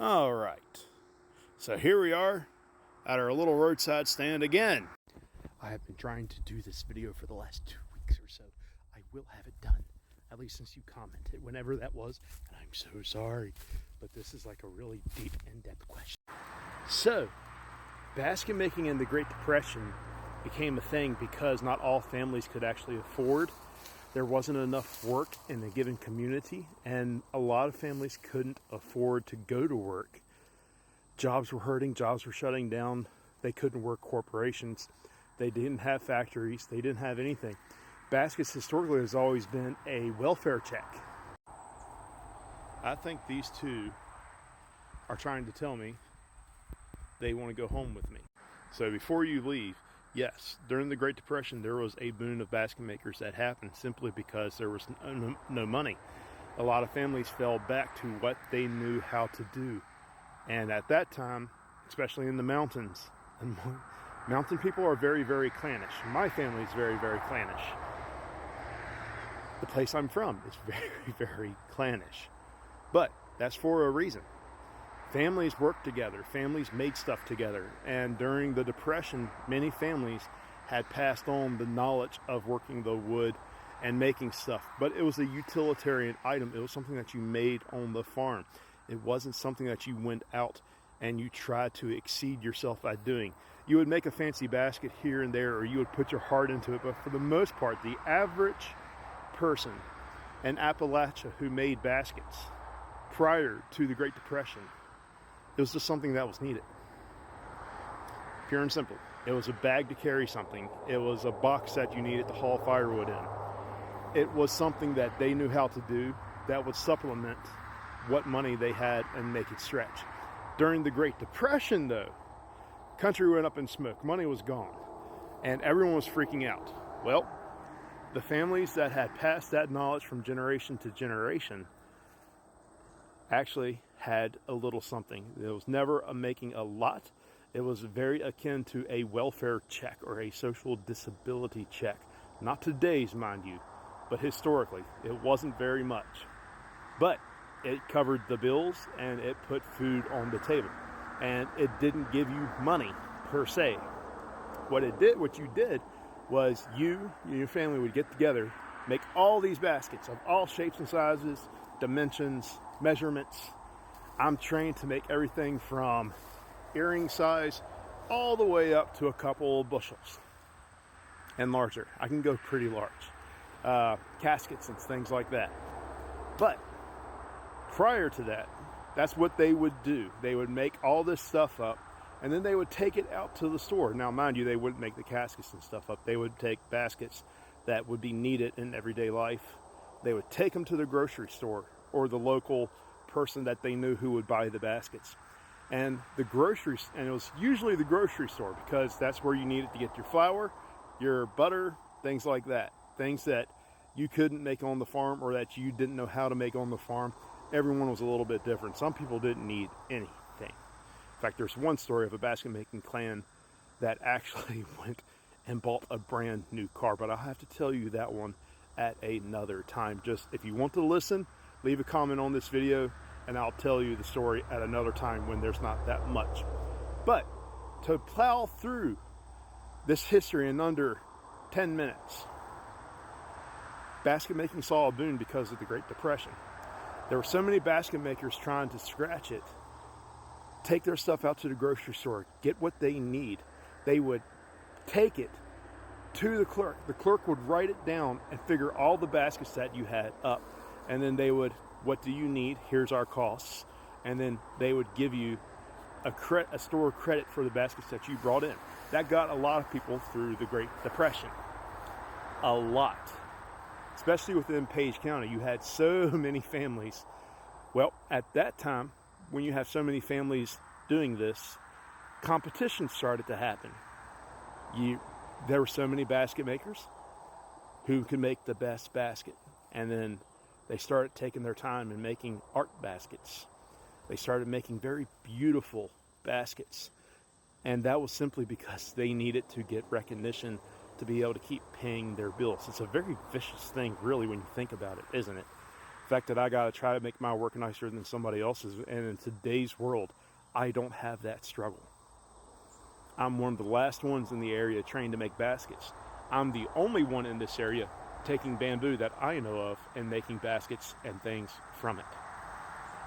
All right, so here we are at our little roadside stand again. I have been trying to do this video for the last 2 weeks or so. I will have it done, at least since you commented, whenever that was, and I'm so sorry, but this is like a really deep, in-depth question. So, basket making in the Great Depression became a thing because not all families could actually afford. There wasn't enough work in a given community, and a lot of families couldn't afford to go to work. Jobs were hurting, jobs were shutting down. They couldn't work corporations. They didn't have factories. They didn't have anything. Baskets historically has always been a welfare check. I think these two are trying to tell me they want to go home with me. So before you leave, yes, during the Great Depression, there was a boon of basket makers that happened simply because there was no money. A lot of families fell back to what they knew how to do. And at that time, especially in the mountains, and mountain people are very, very clannish. My family is very, very clannish. The place I'm from is very, very clannish. But that's for a reason. Families worked together. Families made stuff together. And during the Depression, many families had passed on the knowledge of working the wood and making stuff. But it was a utilitarian item. It was something that you made on the farm. It wasn't something that you went out and you tried to exceed yourself by doing. You would make a fancy basket here and there, or you would put your heart into it. But for the most part, the average person in Appalachia who made baskets prior to the Great Depression, it was just something that was needed. Pure and simple. It was a bag to carry something. It was a box that you needed to haul firewood in. It was something that they knew how to do that would supplement what money they had and make it stretch. During the Great Depression, though, country went up in smoke. Money was gone. And everyone was freaking out. Well, the families that had passed that knowledge from generation to generation actually had a little something. It was never making a lot. It was very akin to a welfare check or a social disability check. Not today's, mind you, but historically. It wasn't very much. But it covered the bills and it put food on the table. And it didn't give you money per se. What you did was you and your family would get together, make all these baskets of all shapes and sizes, dimensions, measurements. I'm trained to make everything from earring size all the way up to a couple of bushels and larger. I can go pretty large. Caskets and things like that. But prior to that, that's what they would do. They would make all this stuff up and then they would take it out to the store. Now, mind you, they wouldn't make the caskets and stuff up. They would take baskets that would be needed in everyday life. They would take them to the grocery store or the local person that they knew who would buy the baskets. And it was usually the grocery store because that's where you needed to get your flour, your butter, things like that. Things that you couldn't make on the farm or that you didn't know how to make on the farm. Everyone was a little bit different. Some people didn't need anything. In fact, there's one story of a basket making clan that actually went and bought a brand new car, but I'll have to tell you that one at another time. Just if you want to listen, leave a comment on this video and I'll tell you the story at another time when there's not that much. But to plow through this history in under 10 minutes, basket making saw a boon because of the Great Depression. There were so many basket makers trying to scratch it, take their stuff out to the grocery store, get what they need. They would take it to the clerk. The clerk would write it down and figure all the baskets that you had up. And then they would, what do you need? Here's our costs. And then they would give you a store credit for the baskets that you brought in. That got a lot of people through the Great Depression. A lot. Especially within Page County. You had so many families. Well, at that time, when you have so many families doing this, competition started to happen. There were so many basket makers who could make the best basket. And then they started taking their time and making art baskets. They started making very beautiful baskets. And that was simply because they needed to get recognition to be able to keep paying their bills. It's a very vicious thing, really, when you think about it, isn't it? fact that I gotta try to make my work nicer than somebody else's, and in today's world, I don't have that struggle. I'm one of the last ones in the area trained to make baskets. I'm the only one in this area taking bamboo that I know of and making baskets and things from it.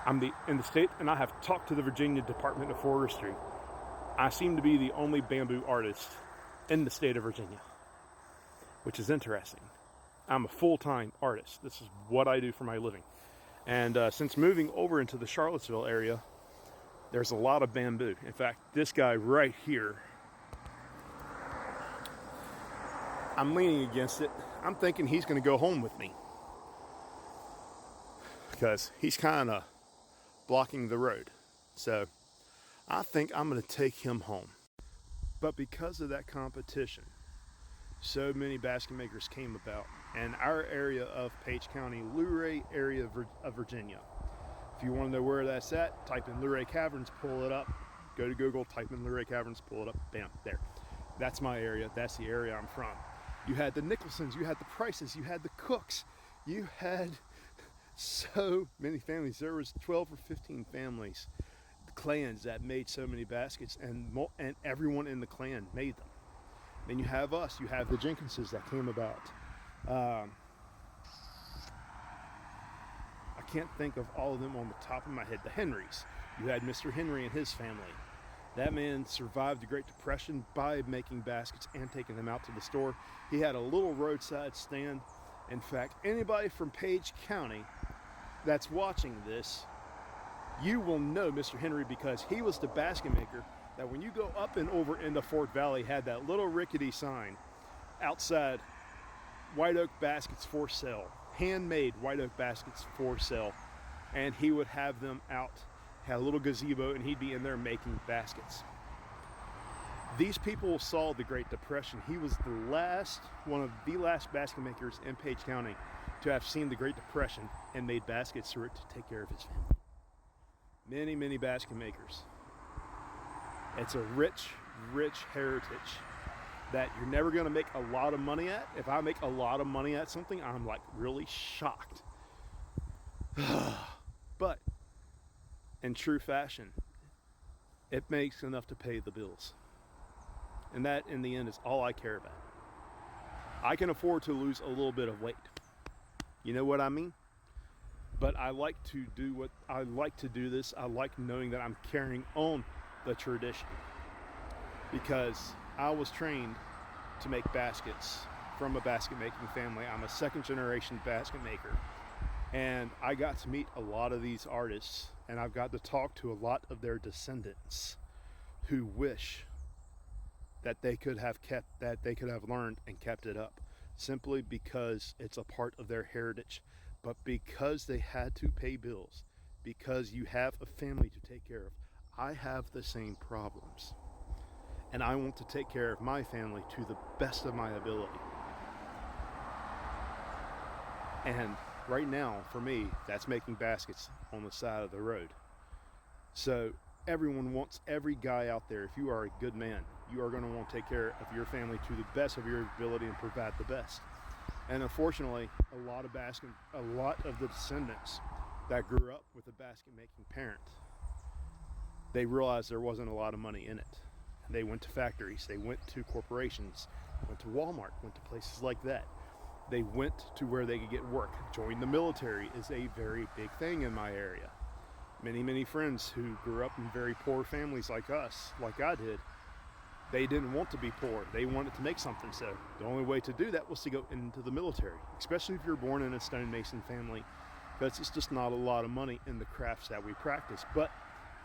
I'm in the state, and I have talked to the Virginia Department of Forestry. I seem to be the only bamboo artist in the state of Virginia, which is interesting. I'm a full-time artist. This is what I do for my living. And since moving over into the Charlottesville area, there's a lot of bamboo. In fact, this guy right here, I'm leaning against it. I'm thinking he's going to go home with me because he's kind of blocking the road. So I think I'm going to take him home. But because of that competition, so many basket makers came about, and our area of Page County, Luray area of Virginia. If you want to know where that's at, type in Luray Caverns, pull it up. Go to Google, type in Luray Caverns, pull it up, bam, there. That's my area. That's the area I'm from. You had the Nicholsons, you had the Prices, you had the Cooks, you had so many families. There was 12 or 15 families, clans that made so many baskets, and everyone in the clan made them. Then you have us, you have the Jenkinses that came about. I can't think of all of them on the top of my head. The Henrys, you had Mr. Henry and his family. That man survived the Great Depression by making baskets and taking them out to the store. He had a little roadside stand. In fact, anybody from Page County that's watching this, you will know Mr. Henry because he was the basket maker that when you go up and over into Fort Valley had that little rickety sign outside, white oak baskets for sale, handmade white oak baskets for sale. And he would have them out, had a little gazebo, and he'd be in there making baskets. These people saw the Great Depression. He was one of the last basket makers in Page County to have seen the Great Depression and made baskets through it to take care of his family. Many, many basket makers. It's a rich, rich heritage that you're never going to make a lot of money at. If I make a lot of money at something, I'm like really shocked. But in true fashion, it makes enough to pay the bills. And that, in the end, is all I care about. I can afford to lose a little bit of weight. You know what I mean? But I like to do this. I like knowing that I'm carrying on the tradition, because I was trained to make baskets from a basket making family. I'm a second generation basket maker, and I got to meet a lot of these artists, and I've got to talk to a lot of their descendants who wish that they could have learned and kept it up, simply because it's a part of their heritage. But because they had to pay bills, because you have a family to take care of, I have the same problems. And I want to take care of my family to the best of my ability. And right now, for me, that's making baskets on the side of the road. So everyone wants, every guy out there, if you are a good man, you are going to want to take care of your family to the best of your ability and provide the best. And unfortunately, a lot of the descendants that grew up with a basket making parent, they realized there wasn't a lot of money in it. They went to factories, they went to corporations, went to Walmart, went to places like that. They went to where they could get work. Join the military is a very big thing in my area. Many, many friends who grew up in very poor families like us, like I did, they didn't want to be poor. They wanted to make something. So the only way to do that was to go into the military, especially if you're born in a stonemason family, because it's just not a lot of money in the crafts that we practice. But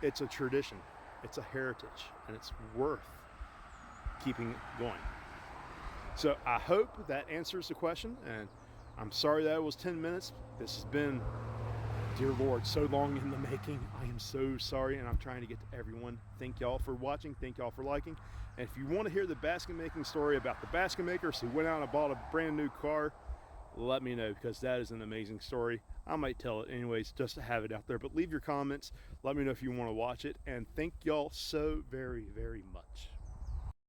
it's a tradition, it's a heritage, and it's worth keeping going. So I hope that answers the question, and I'm sorry that it was 10 minutes. This has been, dear Lord, so long in the making. I am so sorry, and I'm trying to get to everyone. Thank y'all for watching. Thank y'all for liking. And if you want to hear the basket making story about the basket makers who went out and bought a brand new car, let me know, because that is an amazing story. I might tell it anyways, just to have it out there. But leave your comments. Let me know if you want to watch it. And thank y'all so very, very much.